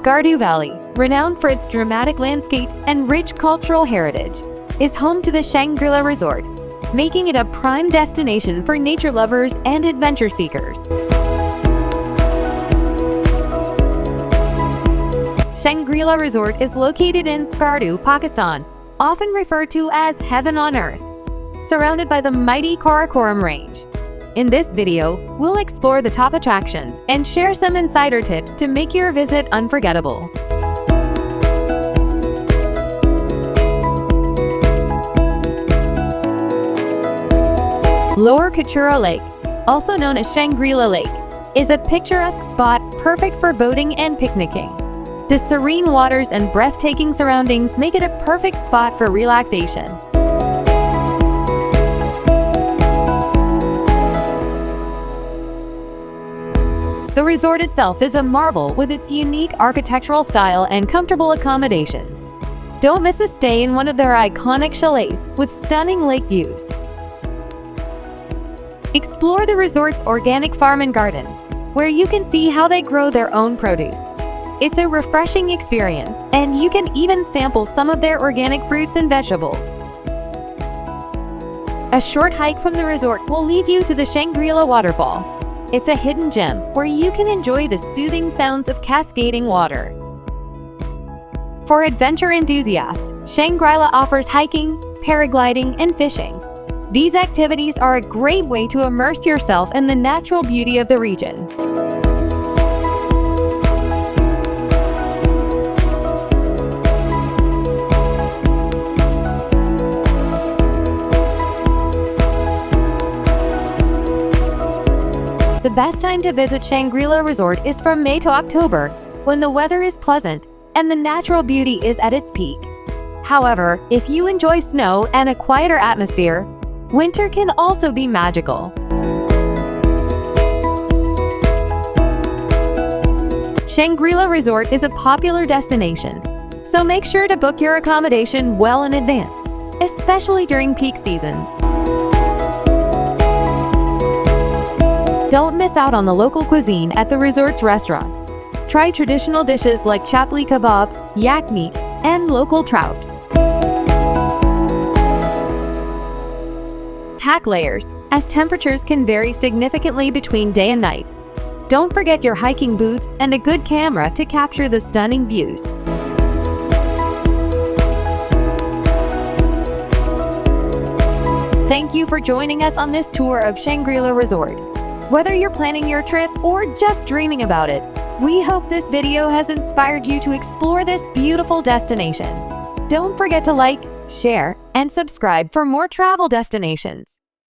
Skardu Valley, renowned for its dramatic landscapes and rich cultural heritage, is home to the Shangrila Resort, making it a prime destination for nature lovers and adventure seekers. Shangrila Resort is located in Skardu, Pakistan, often referred to as Heaven on Earth, surrounded by the mighty Karakoram Range. In this video, we'll explore the top attractions and share some insider tips to make your visit unforgettable. Lower Kachura Lake, also known as Shangrila Lake, is a picturesque spot perfect for boating and picnicking. The serene waters and breathtaking surroundings make it a perfect spot for relaxation. The resort itself is a marvel with its unique architectural style and comfortable accommodations. Don't miss a stay in one of their iconic chalets with stunning lake views. Explore the resort's organic farm and garden, where you can see how they grow their own produce. It's a refreshing experience, and you can even sample some of their organic fruits and vegetables. A short hike from the resort will lead you to the Shangrila waterfall. It's a hidden gem where you can enjoy the soothing sounds of cascading water. For adventure enthusiasts, Shangrila offers hiking, paragliding, and fishing. These activities are a great way to immerse yourself in the natural beauty of the region. The best time to visit Shangrila Resort is from May to October, when the weather is pleasant and the natural beauty is at its peak. However, if you enjoy snow and a quieter atmosphere, winter can also be magical. Shangrila Resort is a popular destination, so make sure to book your accommodation well in advance, especially during peak seasons. Don't miss out on the local cuisine at the resort's restaurants. Try traditional dishes like chapli kebabs, yak meat, and local trout. Pack layers, as temperatures can vary significantly between day and night. Don't forget your hiking boots and a good camera to capture the stunning views. Thank you for joining us on this tour of Shangrila Resort. Whether you're planning your trip or just dreaming about it, we hope this video has inspired you to explore this beautiful destination. Don't forget to like, share, and subscribe for more travel destinations.